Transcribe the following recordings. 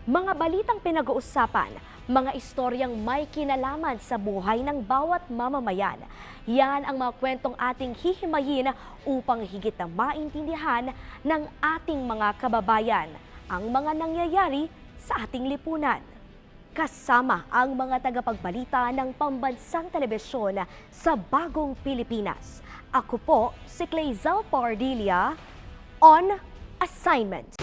Mga balitang pinag-uusapan, mga istoryang may kinalaman sa buhay ng bawat mamamayan. Yan ang mga kwentong ating hihimayin upang higit na maintindihan ng ating mga kababayan ang mga nangyayari sa ating lipunan. Kasama ang mga tagapagbalita ng pambansang telebisyon sa Bagong Pilipinas. Ako po si Clazel Pardilla, on assignment.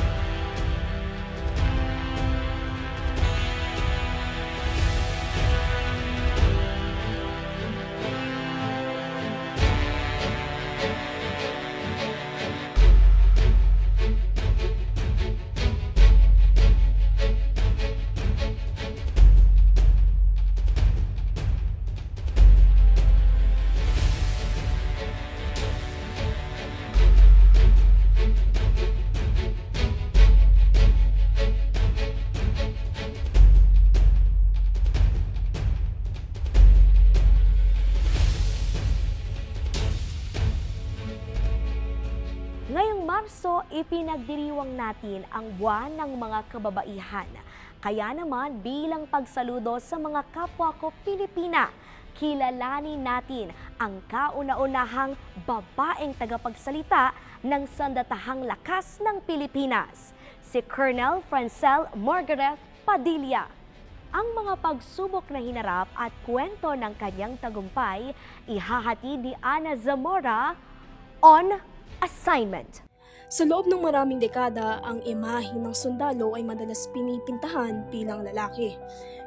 Ngayong Marso, ipinagdiriwang natin ang buwan ng mga kababaihan. Kaya naman bilang pagsaludo sa mga kapwa ko Pilipina, kilalanin natin ang kauna-unahang babaeng tagapagsalita ng Sandatahang Lakas ng Pilipinas, si Colonel Francel Margaret Padilla. Ang mga pagsubok na hinarap at kwento ng kanyang tagumpay, ihahatid ni Ana Zamora on assignment. Sa loob ng maraming dekada, ang imahe ng sundalo ay madalas pinipintahan bilang lalaki.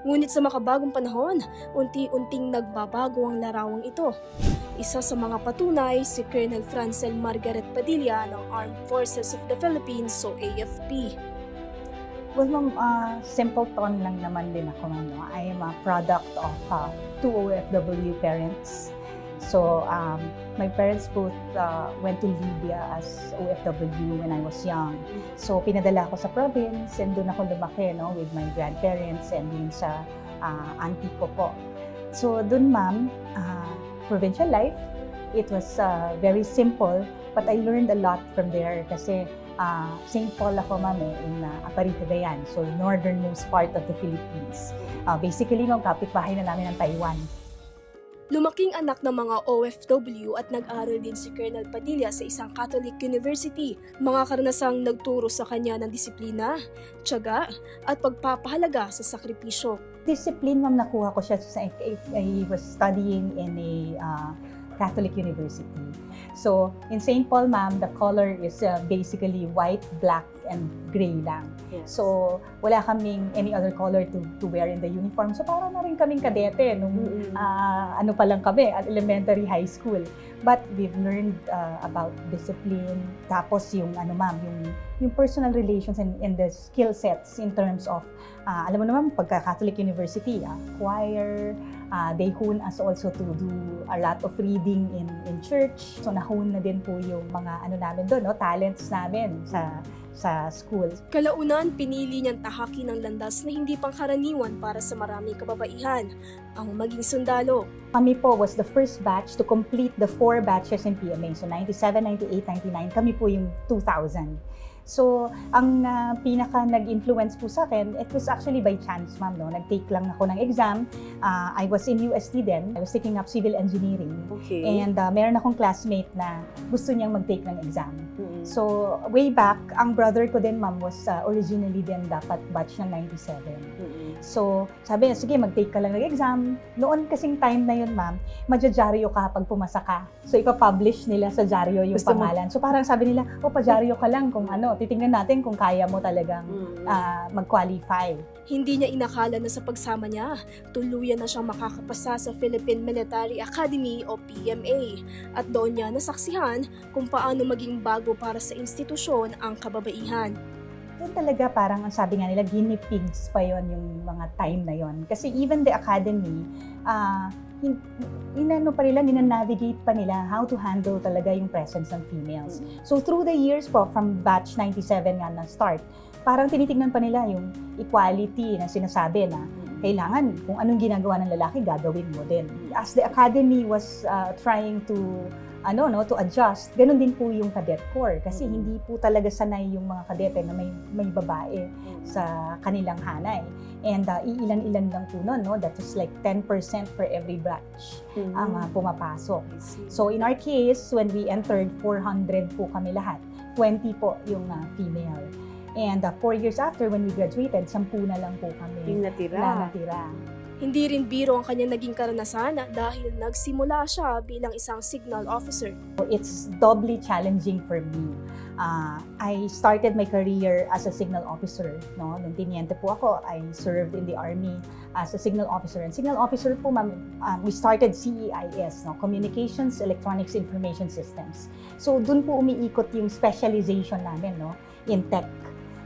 Ngunit sa makabagong panahon, unti-unting nagbabago ang larawang ito. Isa sa mga patunay si Colonel Francel Margaret Padilla ng Armed Forces of the Philippines o AFP. Well, ma'am, simple tone lang naman din ako, ma'am. No? I am a product of two OFW parents. So, my parents both went to Libya as OFW when I was young. So, pinadala ako sa province and doon ako lumaki, no, with my grandparents and din sa auntie ko po. So, doon, ma'am, provincial life, it was very simple, but I learned a lot from there kasi St. Paul ako, ma'am, in Aparita, Cagayan, so northernmost part of the Philippines. Basically, ma'am, kapitbahay na namin ng Taiwan. Lumaking anak ng mga OFW at nag-aral din si Colonel Padilla sa isang Catholic University. Mga karanasang nagturo sa kanya ng disiplina, tiyaga at pagpapahalaga sa sakripisyo. Discipline, ma'am, nakuha ko siya sa I was studying in a Catholic University. So, in St. Paul, ma'am, the color is basically white, black, and gray lang. Yes. So, wala kaming any other color to wear in the uniform. So, parang na rin kaming kadete nung ano pa lang kami, elementary, high school. But we've learned about discipline. Tapos yung ano, ma'am, yung personal relations and the skill sets in terms of alam mo naman, pagka Catholic University, choir, they hone us also to do a lot of reading in church. So nahone na din po yung mga ano namin doon, no, talents namin sa school. Kalaunan, pinili niyang tahaki ng landas na hindi pangkaraniwan para sa maraming kababaihan, ang maging sundalo. Kami po was the first batch to complete the 4 batches in PMA. So 97, 98, 99, kami po yung 2000. So, ang pinaka nag-influence po sa akin, it was actually by chance, ma'am, no? Nag-take lang ako ng exam. I was in UST then. I was taking up civil engineering. Okay. And meron akong classmate na gusto niyang mag-take ng exam. So, way back, ang brother ko din, ma'am, was originally din dapat batch ng 97. So, sabi niya, sige, mag-take ka lang ng exam. Noon kasing time na yun, ma'am, madyadyaryo ka pag pumasa ka. So, ipapublish nila sa dyaryo yung Gusto mo? pangalan. So, parang sabi nila, padyaryo ka lang kung ano, titingnan natin kung kaya mo talagang mag-qualify. Hindi niya inakala na sa pagsama niya, tuluyan na siyang makakapasa sa Philippine Military Academy o PMA. At doon niya nasaksihan kung paano maging bago para sa institusyon ang kababaihan. Doon talaga parang ang sabi nga nila, guinea pigs pa yon yung mga time na yon. Kasi even the academy, navigate pa nila how to handle talaga yung presence ng females. So through the years po, from batch 97 nga na start, parang tinitingnan pa nila yung equality na sinasabi na kailangan kung anong ginagawa ng lalaki, gagawin mo din. As the academy was trying to to adjust. Ganun din po yung cadet corps kasi hindi po talaga sanay yung mga kadete na may babae sa kanilang hanay. And iilan-ilan lang po nun, no? That is like 10% per every batch ang pumapasok. So in our case, when we entered, 400 po kami lahat. 20 po yung female. And 4 years after, when we graduated, 10 na lang po kami Yung na natira. natira. Hindi rin biro ang kanyang naging karanasan dahil nagsimula siya bilang isang signal officer. It's doubly challenging for me. I started my career as a signal officer. No? Nung tiniente po ako, I served in the Army as a signal officer. And signal officer po, we started CEIS, no? Communications, Electronics, Information Systems. So, dun po umiikot yung specialization namin, no? In tech.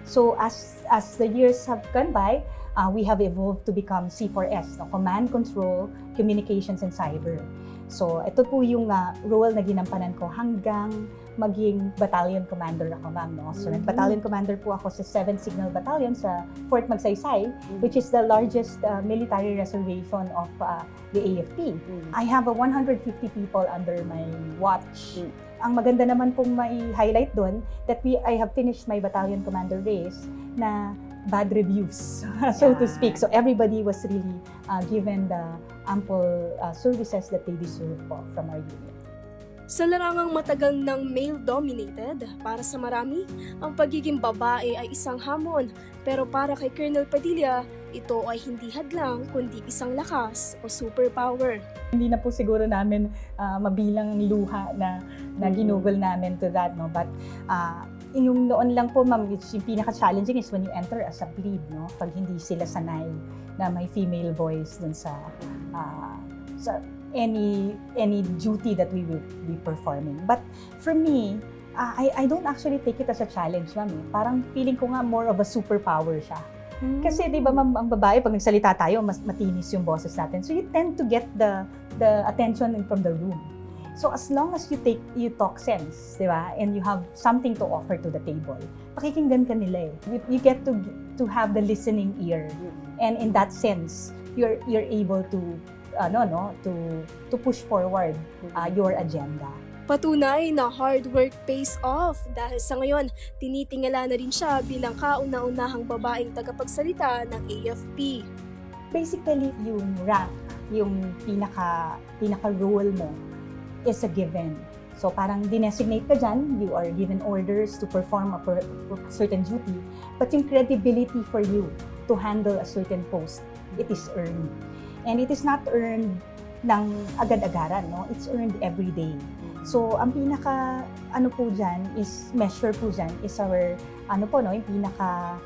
So, as the years have gone by, we have evolved to become C4S, no? Command, Control, Communications, and Cyber. So, ito po yung role na ginampanan ko hanggang maging battalion commander ako, ma'am. No? So, battalion commander po ako sa 7th Signal Battalion sa Fort Magsaysay, which is the largest military reservation of the AFP. I have 150 people under my watch. Ang maganda naman pong may highlight doon that I have finished my battalion commander race na bad reviews, so to speak. So everybody was really given the ample services that they deserve po from our unit. Sa larangang matagal ng male-dominated, para sa marami, ang pagiging babae ay isang hamon. Pero para kay Colonel Padilla, ito ay hindi hadlang kundi isang lakas o superpower. Hindi na po siguro namin mabilang luha na ginugol namin to that, no? But yung noon lang po, ma'am, yung pinaka-challenging is when you enter as a plebe, no? Pag hindi sila sanay na may female voice dun sa any duty that we will be performing. But for me, I don't actually take it as a challenge, ma'am. Parang feeling ko nga more of a superpower siya. Kasi 'di ba, ma'am, ang babae pag nagsalita tayo, mas matinis yung boses natin. So you tend to get the attention from the room. So as long as you talk sense, 'di ba? And you have something to offer to the table. Pakikinggan ka nila eh. You get to have the listening ear. And in that sense, you're able to to push forward your agenda. Patunay na hard work pays off dahil sa ngayon, tinitingala na rin siya bilang kauna-unahang babaeng tagapagsalita ng AFP. Basically, yung rank, yung pinaka-role mo is a given. So parang dinesignate ka dyan, you are given orders to perform a certain duty, but yung credibility for you to handle a certain post, it is earned. And it is not earned ng agad-agaran, no? It's earned every day. So, ang pinaka, measure po dyan is our, yung pinaka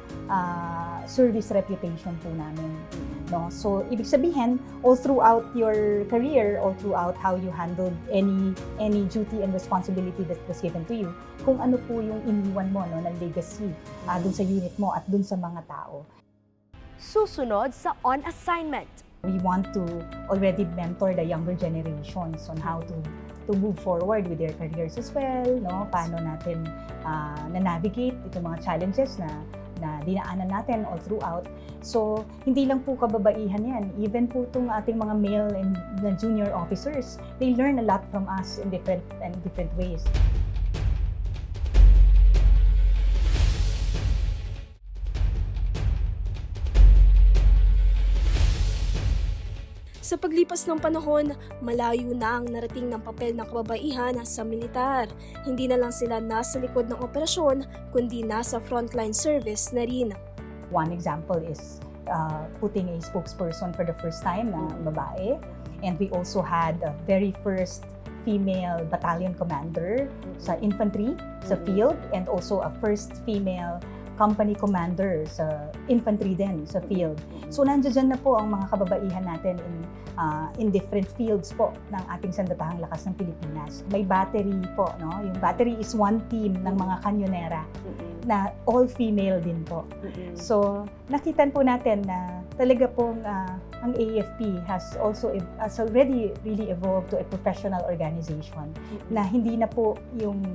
service reputation po namin. No? So, ibig sabihin, all throughout your career, all throughout how you handled any duty and responsibility that was given to you, kung ano po yung iniwan mo, no, ng legacy dun sa unit mo at dun sa mga tao. Susunod sa On Assignment. We want to already mentor the younger generations on how to move forward with their careers as well, no? Paano natin na-navigate itong mga challenges na dinaanan natin all throughout. So, hindi lang po kababaihan yan. Even po itong ating mga male and junior officers, they learn a lot from us in different ways. Sa paglipas ng panahon, malayo na ang narating ng papel ng kababaihan sa militar. Hindi na lang sila nasa likod ng operasyon, kundi nasa frontline service na rin. One example is putting a spokesperson for the first time na babae. And we also had a very first female battalion commander sa infantry, sa field, and also a first female company commander sa infantry din, sa field. So nandiyan na po ang mga kababaihan natin in different fields po ng ating Sandatahang Lakas ng Pilipinas. May battery po, no? Yung battery is one team ng mga kanyonera na all female din po. So nakita po natin na talaga pong ang AFP has already really evolved to a professional organization na hindi na po yung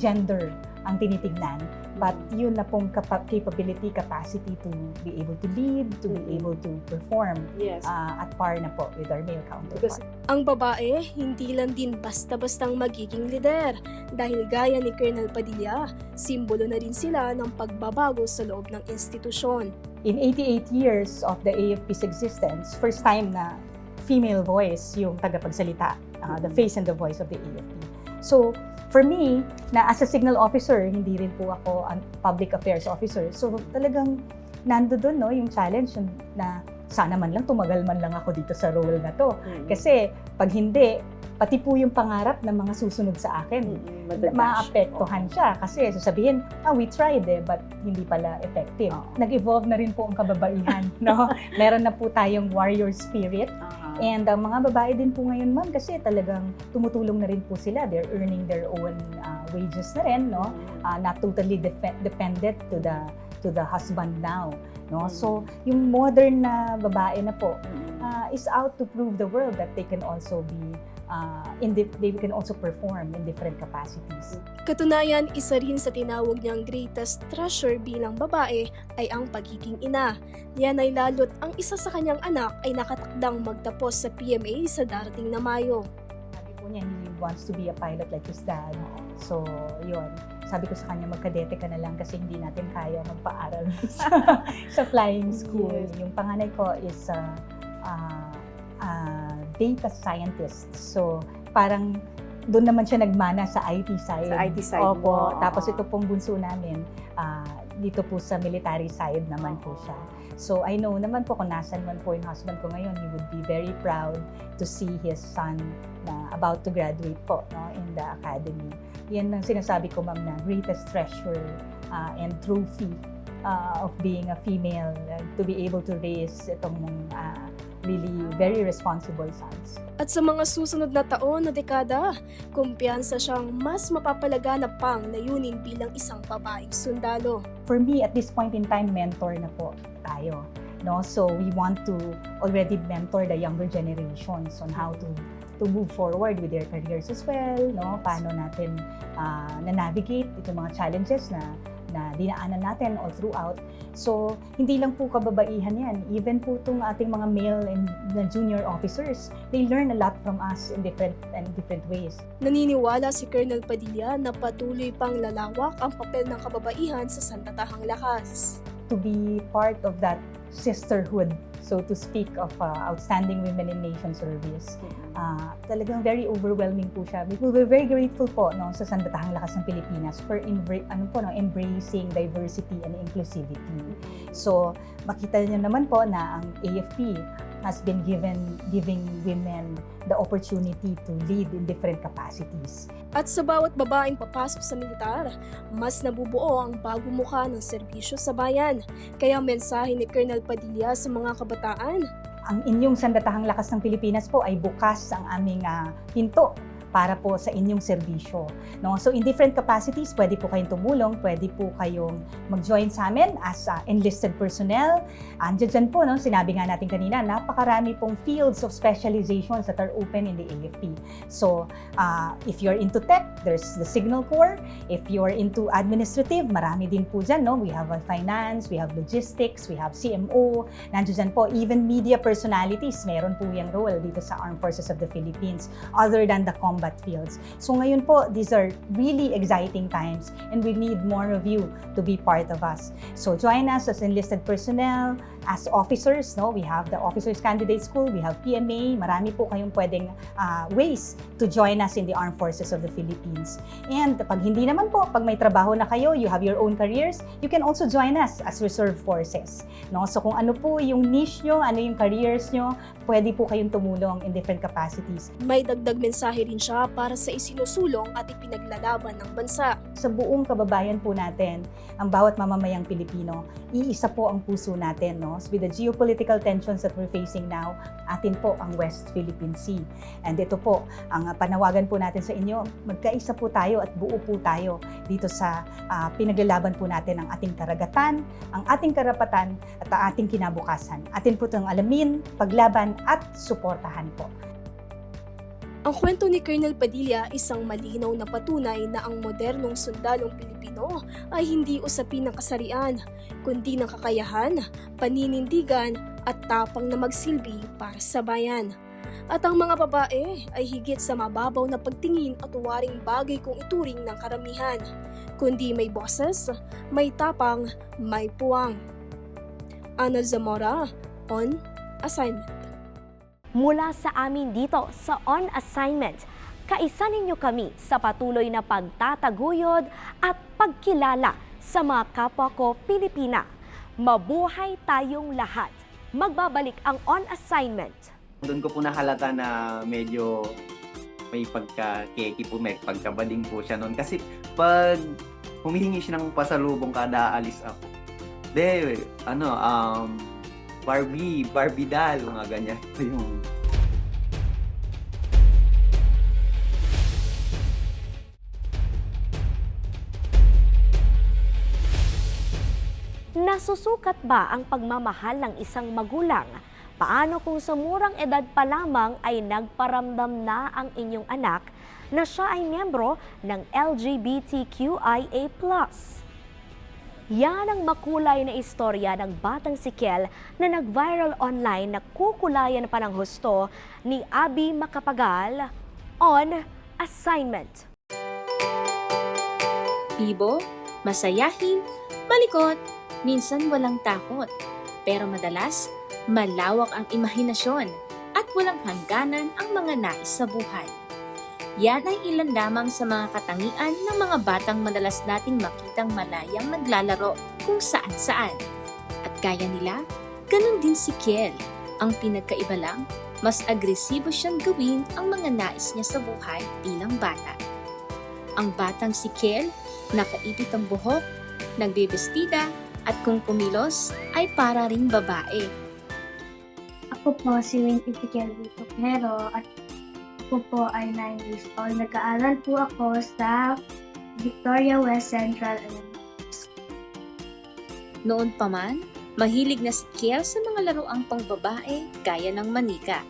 gender ang tinitignan, But yun na pong capability, capacity to be able to lead, to be able to perform Yes. at par na po with our male counterpart. Ang babae, hindi lang din basta-bastang magiging lider dahil gaya ni Colonel Padilla, simbolo na rin sila ng pagbabago sa loob ng institusyon. In 88 years of the AFP's existence, first time na female voice yung tagapagsalita, the face and the voice of the AFP. So, for me, na as a signal officer, hindi rin po ako a public affairs officer. So, talagang nando doon, no, yung challenge na sana man lang tumagal man lang ako dito sa role na to. Kasi pag hindi, pati po yung pangarap ng mga susunod sa akin, maapektuhan siya. Kasi sasabihin, we tried but hindi pala effective. Nag-evolve na rin po ang kababaihan. No? Meron na po tayong warrior spirit. And ang mga babae din po ngayon, ma'am, kasi talagang tumutulong na rin po sila. They're earning their own wages na rin, no? Not totally dependent to the husband now. No? So, yung modern na babae na po is out to prove the world that they can also be they can also perform in different capacities. Katunayan, isa rin sa tinawag niyang greatest treasure bilang babae ay ang pagiging ina. Yan ay lalo't ang isa sa kanyang anak ay nakatakdang magtapos sa PMA sa darating na Mayo. Sabi po niya, he wants to be a pilot like his dad. So, yun. Sabi ko sa kanya, magkadete ka na lang kasi hindi natin kaya magpaaral sa flying school. Yes. Yung panganay ko is data scientist. So, parang doon naman siya nagmana sa IT side. Sa IT side Opo. mo. Tapos ito pong bunso namin, dito po sa military side naman po siya. So, I know naman po kung nasan man po yung husband ko ngayon, he would be very proud to see his son na about to graduate po, no, in the academy. Yan ang sinasabi ko, ma'am, na greatest treasure and trophy of being a female, to be able to raise itong really very responsible sons. At sa mga susunod na taon na dekada, kumpiyansa siyang mas mapapalaganap pang layunin bilang isang babaeng sundalo. For me, at this point in time, mentor na po tayo. No? So we want to already mentor the younger generations on how to move forward with their careers as well. No? Paano natin na-navigate itong mga challenges na dinaanan natin all throughout. So, hindi lang po kababaihan yan. Even po itong ating mga male and junior officers, they learn a lot from us in different ways. Naniniwala si Colonel Padilla na patuloy pang lalawak ang papel ng kababaihan sa Sandatahang Lakas. To be part of that sisterhood, so to speak, of outstanding women in nation service. Talagang very overwhelming po siya. We're very grateful po, no, sa Sandatahang Lakas ng Pilipinas for embracing diversity and inclusivity. So, makita niyo naman po na ang AFP has been giving women the opportunity to lead in different capacities. At sa bawat babaeng papasok sa militar, mas nabubuo ang bagong mukha ng serbisyo sa bayan. Kaya ang mensahe ni Colonel Padilla sa mga kabataan, ang inyong Sandatahang Lakas ng Pilipinas po ay bukas ang aming pinto para po sa inyong serbisyo. No? So in different capacities, pwede po kayong tumulong, pwede po kayong mag-join sa amin as enlisted personnel. Andiyan dyan po, no? Sinabi nga natin kanina, napakarami pong fields of specializations that are open in the AFP. So if you're into tech, there's the Signal Corps. If you're into administrative, marami din po dyan. No? We have finance, we have logistics, we have CMO. Nandiyan dyan po, even media personalities, meron po yung role dito sa Armed Forces of the Philippines, other than the combat fields. So ngayon po, these are really exciting times and we need more of you to be part of us. So join us as enlisted personnel, as officers, no? We have the Officers Candidate School, we have PMA, marami po kayong pwedeng ways to join us in the Armed Forces of the Philippines. And pag hindi naman po, pag may trabaho na kayo, you have your own careers, you can also join us as reserve forces. No? So kung ano po yung niche nyo, ano yung careers nyo, pwede po kayong tumulong in different capacities. may dagdag mensahe rin siya para sa isinusulong at ipinaglalaban ng bansa. Sa buong kababayan po natin, ang bawat mamamayang Pilipino, iisa po ang puso natin. No? So with the geopolitical tensions that we're facing now, atin po ang West Philippine Sea. And ito po, ang panawagan po natin sa inyo, magkaisa po tayo at buo po tayo dito sa pinaglalaban po natin ang ating karagatan, ang ating karapatan at ang ating kinabukasan. Atin po itong alamin, paglaban at suportahan po. Ang kwento ni Colonel Padilla isang malinaw na patunay na ang modernong sundalong Pilipino ay hindi usapin ng kasarian, kundi ng kakayahan, paninindigan at tapang na magsilbi para sa bayan. At ang mga babae ay higit sa mababaw na pagtingin at waring bagay kung ituring ng karamihan, kundi may boses, may tapang, may puwang. Ana Zamora, On Assignment. Mula sa amin dito sa On Assignment, kaisa ninyo kami sa patuloy na pagtataguyod at pagkilala sa mga kapwa ko Pilipina. Mabuhay tayong lahat. Magbabalik ang On Assignment. Doon ko po nahalata na medyo may pagka-keki po, may pagkabading po siya noon. Kasi pag humihingi siya ng pasalubong kada alis ako, Barbie doll, mga ganyan. Yung Nasusukat ba ang pagmamahal ng isang magulang? Paano kung sa murang edad pa lamang ay nagparamdam na ang inyong anak na siya ay miyembro ng LGBTQIA+. Yan ang makulay na istorya ng batang si Kiel na nag-viral online na kukulayan pa ng husto ni Abby Macapagal. On Assignment. Bibo, masayahin, malikot, minsan walang takot. Pero madalas, malawak ang imahinasyon at walang hangganan ang mga nais sa buhay. Yan ay ilan lamang sa mga katangian ng mga batang madalas nating makitang malayang naglalaro kung saan-saan. At kaya nila, ganun din si Kiel. Ang pinagkaiba lang, mas agresibo siyang gawin ang mga nais niya sa buhay bilang bata. Ang batang si Kiel, nakaipit ang buhok, nagbebestida, at kung kumilos ay para ring babae. Ako po si Wayne Ezekiel Vito Pero at ako po ay 9 years old. Nag-aaral po ako sa Victoria West Central Elementary School. Noon pa man, mahilig na si Kiel sa mga laruang pangbabae gaya ng manika.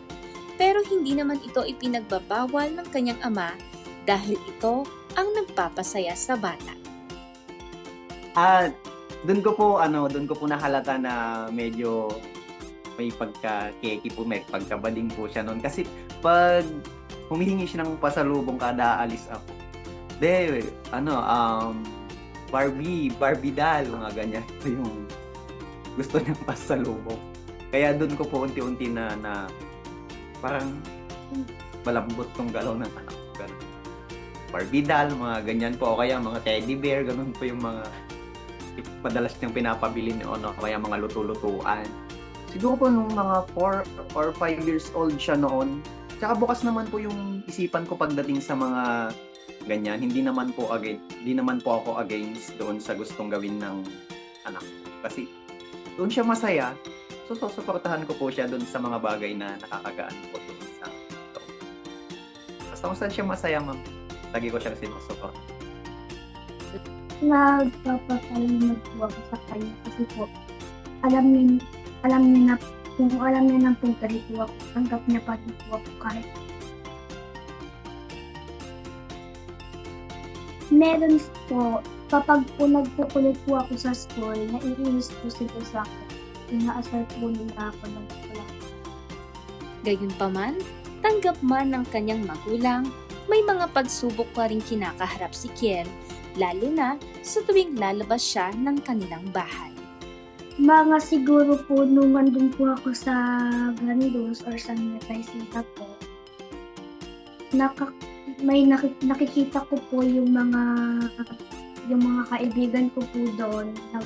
Pero hindi naman ito ipinagbabawal ng kanyang ama dahil ito ang nagpapasaya sa bata. At doon ko po nahalata na medyo may pagka-keki po, may pagkabading po siya noon. Kasi pag humihingi siya ng pasalubong kada alis ako, Barbie doll, mga ganyan. Ito yung gusto niyang pasalubong. Kaya doon ko po unti-unti na parang malambot tong galaw ng anak ko. Ganun. Barbie doll, mga ganyan po. O kaya mga teddy bear, ganun po yung mga madalas niyang pinapabili o kaya mga luto-lutuan. Siguro po nung mga 4 or 5 years old siya noon. Tsaka bukas naman po yung isipan ko pagdating sa mga ganyan. Hindi naman po ako against doon sa gustong gawin ng anak ko. Kasi doon siya masaya. So, suportahan ko po siya doon sa mga bagay na nakakagaan po doon sa ito. Basta kung saan siya masaya, ma'am, lagi ko siyang sinusupport. Nagpapasalamat po ako sa kanya kasi po alam niya na kung alam niya ng punta dito ako, tanggap niya pa dito ako kahit. Meron po, kapag po nagpukulit po ako sa school, naiinis po sila sa akin. Inaasar po nila ako ng wala. Gayunpaman, tanggap man ng kanyang magulang, may mga pagsubok pa rin kinakaharap si Kiel, lalo na sa tuwing lalabas siya ng kanilang bahay. Mga siguro po nung nandun po ako sa Gandos or sa Netaisita po, nakikita ko po yung mga kaibigan ko po doon na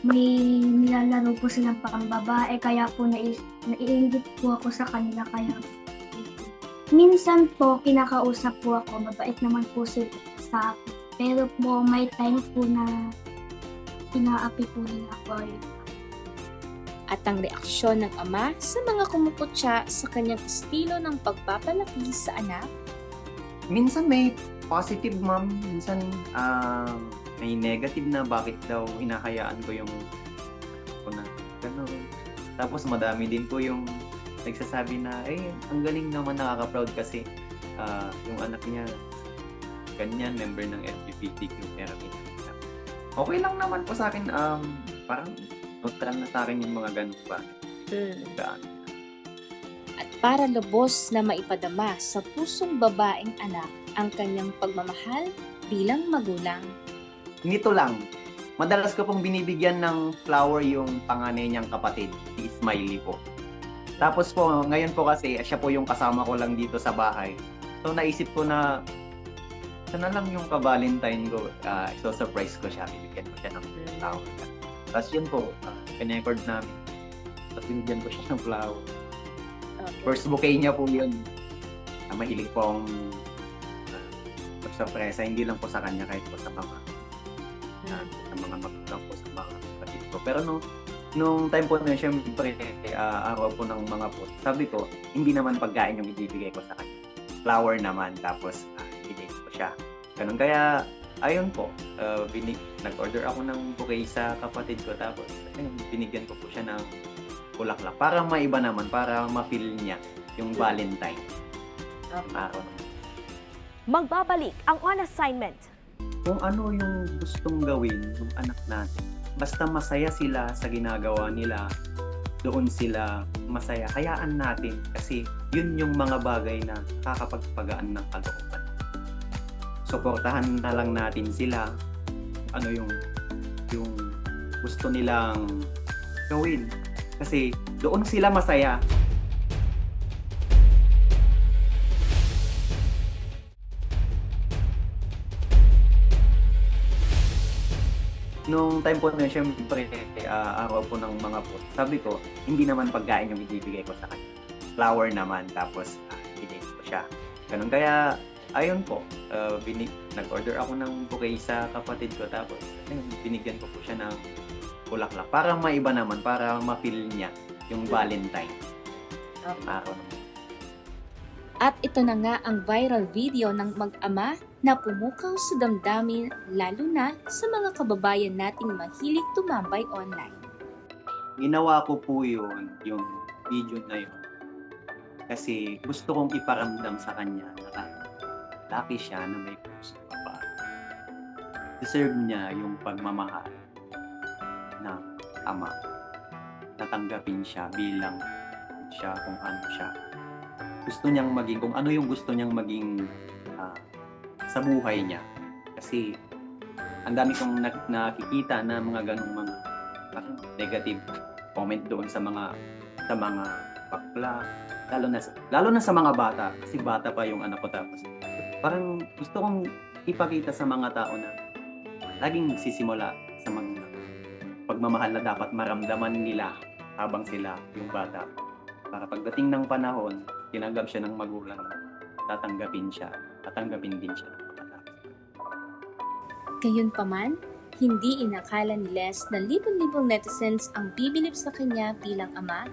may nilalaro po silang pang-babae, kaya po naiinggit po ako sa kanila. Kaya minsan po kinakausap po ako, mabait naman po sila sa akin. Pero po may time po na inaapi po nila ako. At ang reaksyon ng ama sa mga kumuputya sa kanyang estilo ng pagpapalaki sa anak? Minsan may positive, ma'am. Minsan may negative na bakit daw hinahayaan ko yung na gano'n. Tapos madami din po yung nagsasabi na, ang galing naman, nakaka-proud kasi yung anak niya, ganyan, member ng LGBTQ therapy. Okay lang naman po sa akin, parang neutral na sa akin yung mga ganun ba. Gaan. At para lubos na maipadama sa pusong babaeng anak ang kanyang pagmamahal bilang magulang. Nito lang, madalas ko pong binibigyan ng flower yung panganay niyang kapatid, si Smiley po. Tapos po, ngayon po kasi, siya po yung kasama ko lang dito sa bahay. So naisip ko na, sana lang yung ka-Valentine ko, so-surprise ko siya, bibigyan ko siya ng flower. Tapos yun po, kine-record namin. Tapos binigyan ko siya ng flower. First bouquet niya po yun. Mahilig po akong surpresa, hindi lang po sa kanya, kahit po sa mama. Sa mga magulang po, sa mga kapatid ko. Pero nung time po na yun, syempre, araw po ng mga po, sabi ko, hindi naman pagkain yung ibibigay ko sa kanya. Flower naman, tapos ibigay ko siya. Ganun, kaya, ayun po, nag-order ako ng bouquet sa kapatid ko, tapos binigyan ko po siya ng bulaklak. Para maiba naman, para ma-feel niya yung Valentine. Araw naman. Magbabalik ang on assignment. Kung ano yung gustong gawin ng anak natin, basta masaya sila sa ginagawa nila, doon sila masaya. Hayaan natin kasi yun yung mga bagay na kakapagpagaan ng kalooban. Suportahan na lang natin sila ano yung gusto nilang gawin. Kasi doon sila masaya. Nung time po na yun, syempre, araw po ng mga po, sabi ko, hindi naman pagkain yung ibibigay ko sa kanya. Flower naman, tapos ibigay ko siya. Ganun, kaya, ayun po, nag-order ako ng bouquet sa kapatid ko, tapos binigyan ko po siya ng bulaklak. Para maiba naman, para ma-feel niya yung Valentine. Araw naman. At ito na nga ang viral video ng mag-ama na pumukaw sa damdamin lalo na sa mga kababayan nating mahilig tumambay online. Ginawa ko po yung video na yun. Kasi gusto kong iparamdam sa kanya na lucky siya na may puso pa. Deserve niya yung pagmamahal ng ama. Natanggapin siya bilang siya kung ano siya. Gusto niyang maging, kung ano yung gusto niyang maging sa buhay niya. Kasi ang dami kong nakikita na mga ganung mga parang negative comment doon sa mga bakla, lalo na sa mga bata, kasi bata pa yung anak ko. Tapos parang gusto kong ipakita sa mga tao na laging nagsisimula sa mga pagmamahal na dapat maramdaman nila habang sila yung bata. Para pagdating ng panahon, tinanggap siya ng magulang, tatanggapin din siya. Gayunpaman, hindi inakala ni Les na libon-libong netizens ang bibilib sa kanya bilang ama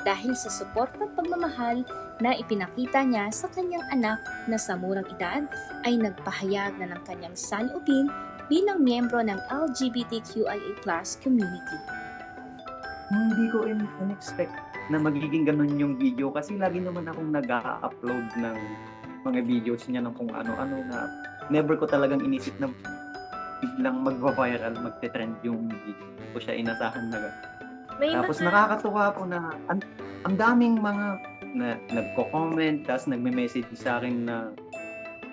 dahil sa suportang pagmamahal na ipinakita niya sa kanyang anak na sa murang edad ay nagpahayag na ng kanyang saloobin bilang miyembro ng LGBTQIA+ community. Hindi ko in-expect na magiging ganun yung video kasi lagi naman akong nag-upload ng mga videos niya ng kung ano-ano na never ko talagang inisip na biglang magva-viral, magte-trend yung video. Hindi ko siya inasahan na Tapos nakakatuwa po na ang daming mga na nagko-comment, tapos nagme-message sa akin na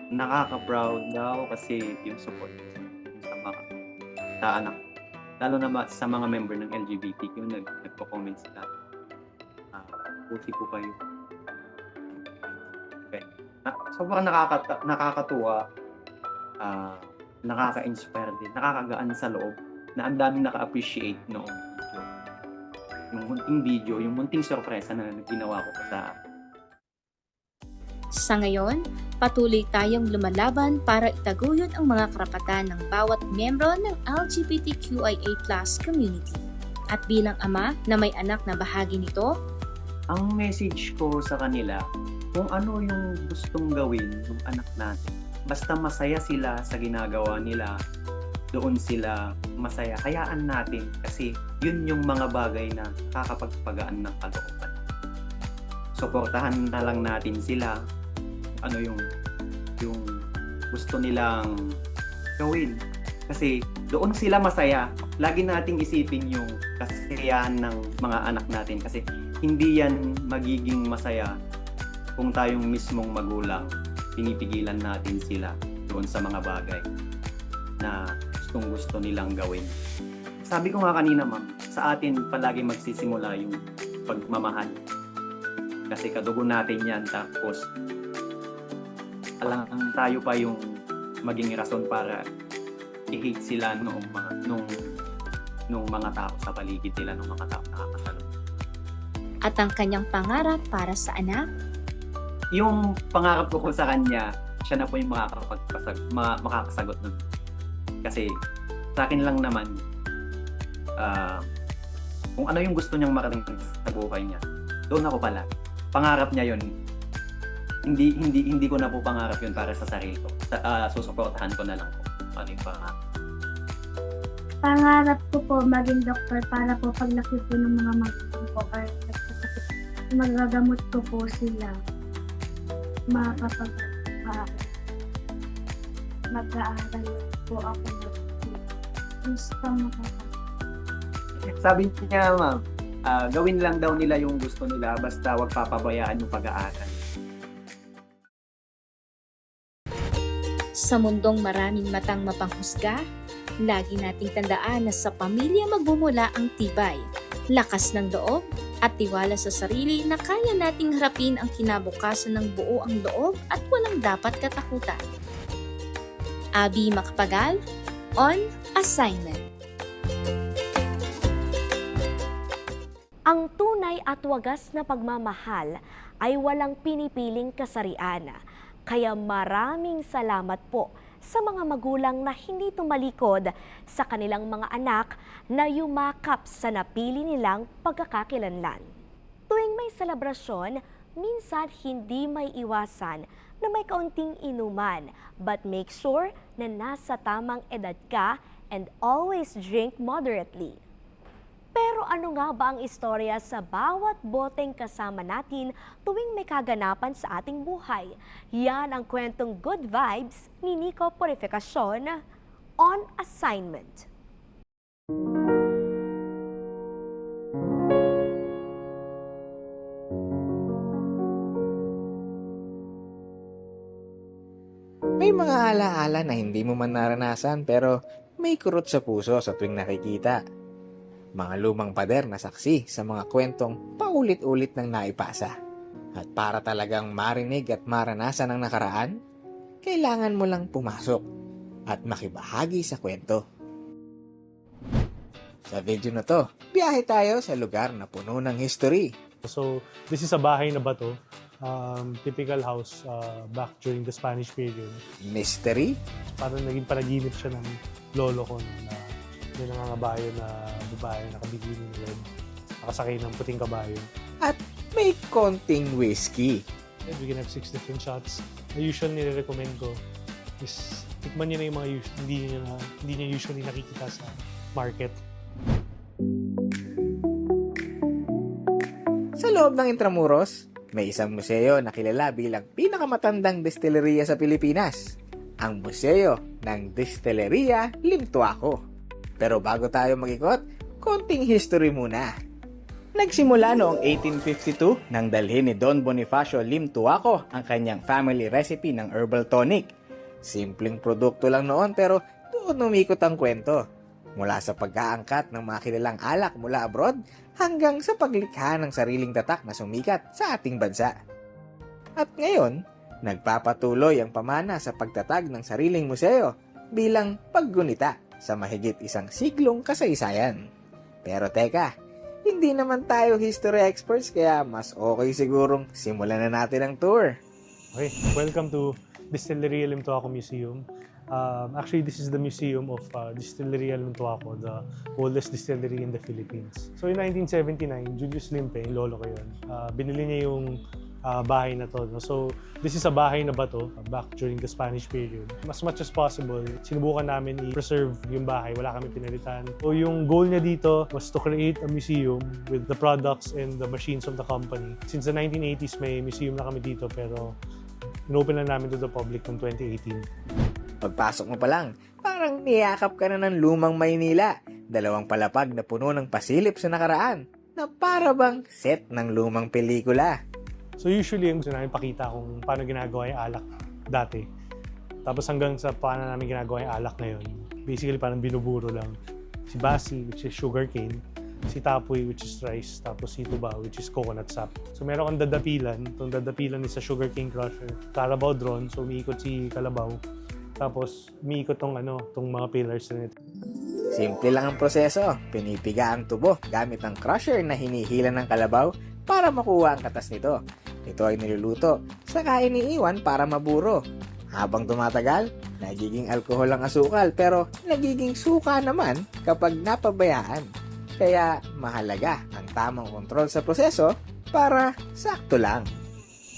nakaka-proud daw kasi yung support sa mga anak. Lalo na sa mga member ng LGBTQ nagko-comment sila. Puti po kayo. Okay. Sobrang nakakatuwa, nakaka-inspire din, nakakagaan sa loob na ang daming naka-appreciate noong video. Yung munting video, yung munting sorpresa na ginawa ko sa Sa ngayon, patuloy tayong lumalaban para itaguyod ang mga karapatan ng bawat miyembro ng LGBTQIA+ community. At bilang ama na may anak na bahagi nito, ang message ko sa kanila, kung ano yung gustong gawin ng anak natin, basta masaya sila sa ginagawa nila, doon sila masaya. Hayaan natin kasi yun yung mga bagay na kakapagpagaan ng kalooban. suportahan na lang natin sila. Ano yung gusto nilang gawin. Kasi doon sila masaya. Lagi nating isipin yung kasiyahan ng mga anak natin. Kasi hindi yan magiging masaya kung tayong mismong magulang pinipigilan natin sila doon sa mga bagay na gustong-gusto nilang gawin. Sabi ko nga kanina, ma'am, sa atin palagi magsisimula yung pagmamahal. Kasi kadugo natin yan, tapos alang tayo pa yung maging rason para i-hate sila nung mga tao sa paligid nila, nung mga tao nakakasalubong. At ang kanyang pangarap para sa anak, Yung pangarap ko sa kanya, siya na po yung makakasagot nun. Kasi sa akin lang naman, kung ano yung gusto niyang marating sa buhay niya, doon ako pala. Pangarap niya yun. Hindi ko na po pangarap yun para sa sarili ko. Susuportahan ko na lang po. Ano yung pangarap? Pangarap ko po maging doktor para po paglaki po ng mga magulang ko or magagamot ko po sila. Mag-aaral po ako gusto Sabi niya, ma'am, gawin lang daw nila yung gusto nila basta wag papabayaan yung pag-aaral. sa mundong maraming matang mapanghusga, lagi nating tandaan na sa pamilya magmumula ang tibay, lakas ng loob, at tiwala sa sarili na kaya nating harapin ang kinabukasan ng buo ang loob at walang dapat katakutan. Abby Macpagal, On Assignment. Ang tunay at wagas na pagmamahal ay walang pinipiling kasarian. Kaya maraming salamat po sa mga magulang na hindi tumalikod sa kanilang mga anak na yumakap sa napili nilang pagkakakilanlan. Tuwing may selebrasyon, minsan hindi may iwasan na may kaunting inuman, but make sure na nasa tamang edad ka and always drink moderately. Pero ano nga ba ang istorya sa bawat boteng kasama natin tuwing may kaganapan sa ating buhay? Yan ang kwentong Good Vibes ni Nico Purificacion, On Assignment. May mga alaala na hindi mo man naranasan pero may kurot sa puso sa tuwing nakikita. Mga lumang pader na saksi sa mga kwentong paulit-ulit nang naipasa. At para talagang marinig at maranasan ang nakaraan, kailangan mo lang pumasok at makibahagi sa kwento. Sa video na to, biyahe tayo sa lugar na puno ng history. So, this is a bahay na bato. Typical house back during the Spanish period. Mystery, Parang naging panaginip siya ng lolo ko na may nangangabayo na babae na nakabikini ng red, nakasakay ng puting kabayo. at may konting whiskey. And we can have 6 different shots. The usual nire-recommend ko is tikman niyo na yung mga hindi niya usually nakikita sa market. Sa loob ng Intramuros, may isang museo na kilala bilang pinakamatandang distilleria sa Pilipinas. Ang Museo ng Distilleria Limtuaco. Pero bago tayo mag-ikot, konting history muna. Nagsimula noong 1852 nang dalhin ni Don Bonifacio Limtuaco ang kanyang family recipe ng herbal tonic. Simpleng produkto lang noon pero doon umikot ang kwento. Mula sa pag-aangkat ng mga kilalang alak mula abroad hanggang sa paglikha ng sariling tatak na sumikat sa ating bansa. At ngayon, nagpapatuloy ang pamana sa pagtatag ng sariling museo bilang paggunita sa mahigit 1 siglong kasaysayan. Pero teka, hindi naman tayo history experts kaya mas okay sigurong simulan na natin ang tour. Okay, welcome to Distilleria Limtuaco Museum. Actually, this is the museum of Distilleria Limtuaco, the oldest distillery in the Philippines. So in 1979, Julius Limpe, yung lolo ko yun, binili niya yung bahay na to. No? So, this is a bahay na bato back during the Spanish period. As much as possible, sinubukan namin i-preserve yung bahay. Wala kami pinalitan. So, yung goal niya dito was to create a museum with the products and the machines of the company. Since the 1980s, may museum na kami dito pero inopen na namin to the public noong 2018. Pagpasok mo pa lang, parang niyakap ka na ng lumang Maynila. Dalawang palapag na puno ng pasilip sa nakaraan na para bang set ng lumang pelikula. So usually, yung gusto namin pakita kung paano ginagawa yung alak dati. Tapos hanggang sa paano namin ginagawa yung alak ngayon. Basically, parang binuburo lang. Si Basi, which is sugarcane. Si Tapoy, which is rice. Tapos si Tuba, which is coconut sap. So meron kang dadapilan. Itong dadapilan is sa sugarcane crusher. Carabao drone. So umiikot si Kalabaw. Tapos umiikot tong mga pillars na ito. Simple lang ang proseso. Pinipiga ang tubo gamit ang crusher na hinihila ng kalabaw para makuha ang katas nito. Ito ay niluluto, saka iniiwan para maburo. Habang tumatagal, nagiging alkohol ang asukal pero nagiging suka naman kapag napabayaan. Kaya mahalaga ang tamang kontrol sa proseso para sakto lang.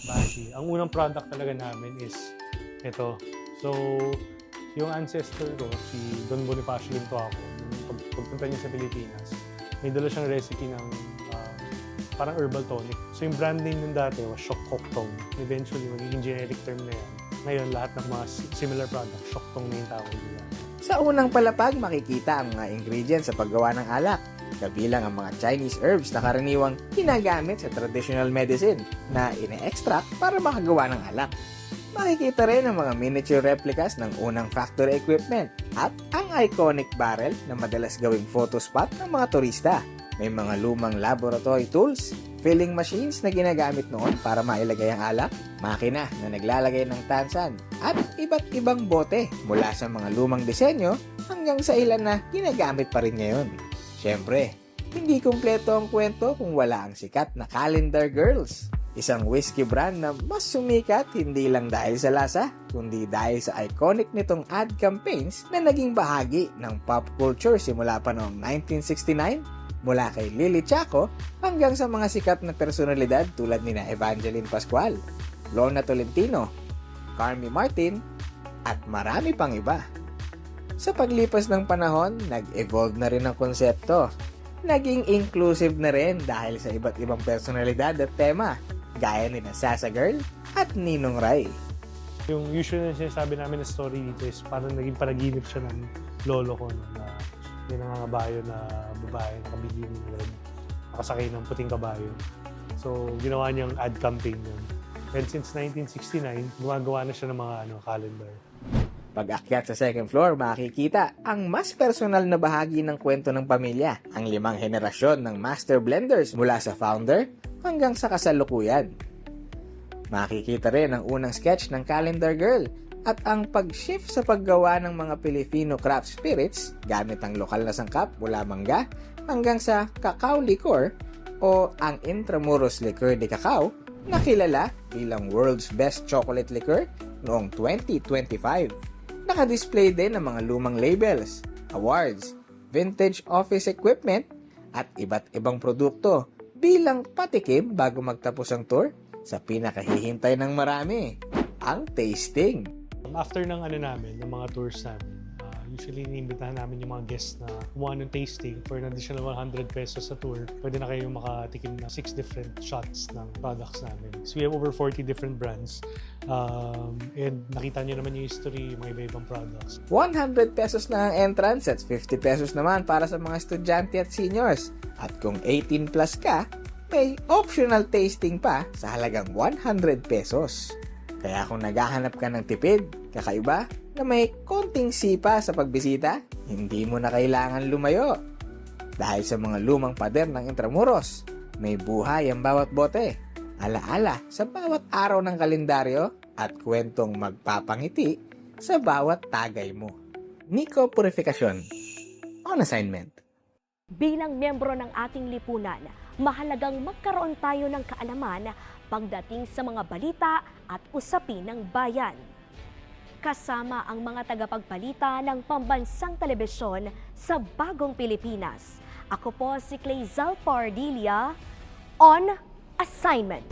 Basi. Ang unang product talaga namin is ito. So, yung ancestor ko, si Don Bonifacio Lintuaco, pagpunta niya sa Pilipinas, may dala siyang recipe ng parang herbal tonic. So yung brand name nun dati was Shock Koktong. Eventually, magiging generic term na yan. Ngayon, lahat ng mga similar products, Shock Tong na yung tawag nila. Sa unang palapag, makikita ang mga ingredients sa paggawa ng alak. Kabilang ang mga Chinese herbs na karaniwang ginagamit sa traditional medicine na ine-extract para makagawa ng alak. Makikita rin ang mga miniature replicas ng unang factory equipment at ang iconic barrel na madalas gawing photo spot ng mga turista. May mga lumang laboratory tools, filling machines na ginagamit noon para mailagay ang alak, makina na naglalagay ng tansan, at iba't ibang bote mula sa mga lumang disenyo hanggang sa ilan na ginagamit pa rin ngayon. Siyempre, hindi kumpleto ang kwento kung wala ang sikat na Calendar Girls. Isang whiskey brand na mas sumikat hindi lang dahil sa lasa, kundi dahil sa iconic nitong ad campaigns na naging bahagi ng pop culture simula pa noong 1969, mula kay Lily Chaco hanggang sa mga sikat na personalidad tulad nina Evangeline Pascual, Lona Tolentino, Carmi Martin, at marami pang iba. Sa paglipas ng panahon, nag-evolve na rin ang konsepto. Naging inclusive na rin dahil sa iba't ibang personalidad at tema, gaya ni Sasa Girl at Ninong Rai. Yung usual na sinasabi namin na story dito is parang naging panaginip siya ng lolo ko na may nangangabayo na babae na kabigini red, nakasakay ng puting kabayo. So, ginawa niyang ad campaign yun. And since 1969, gumagawa na siya ng mga calendar. Pag-akyat sa second floor, makikita ang mas personal na bahagi ng kwento ng pamilya, ang 5 henerasyon ng master blenders mula sa founder hanggang sa kasalukuyan. Makikita rin ang unang sketch ng Calendar Girl at ang pag-shift sa paggawa ng mga Filipino craft spirits gamit ang lokal na sangkap mula mangga hanggang sa cacao liquor o ang Intramuros Liqueur de Cacao na kilala bilang world's best chocolate liquor noong 2025. Naka-display din ang mga lumang labels, awards, vintage office equipment at iba't ibang produkto bilang patikim bago magtapos ang tour sa pinakahihintay ng marami, ang tasting. After ng namin, ng mga tours namin, usually iniimbitahan namin yung mga guests na kumuha ng tasting for an additional 100 pesos sa tour. Pwede na kayo makatikim na 6 different shots ng products namin. So we have over 40 different brands. And nakita nyo naman yung history, yung mga iba-ibang products. 100 pesos na ang entrance at 50 pesos naman para sa mga estudyante at seniors. At kung 18 plus ka, may optional tasting pa sa halagang 100 pesos. Kaya kung naghahanap ka ng tipid, kakaiba, na may konting sipa sa pagbisita, hindi mo na kailangan lumayo. Dahil sa mga lumang pader ng Intramuros, may buhay ang bawat bote, alaala sa bawat araw ng kalendaryo at kwentong magpapangiti sa bawat tagay mo. Nico Purificacion, on assignment. Bilang miyembro ng ating lipunan, mahalagang magkaroon tayo ng kaalaman pagdating sa mga balita at usapin ng bayan. Kasama ang mga tagapagbalita ng pambansang telebisyon sa Bagong Pilipinas. Ako po si Clazel Pardilia, on assignment.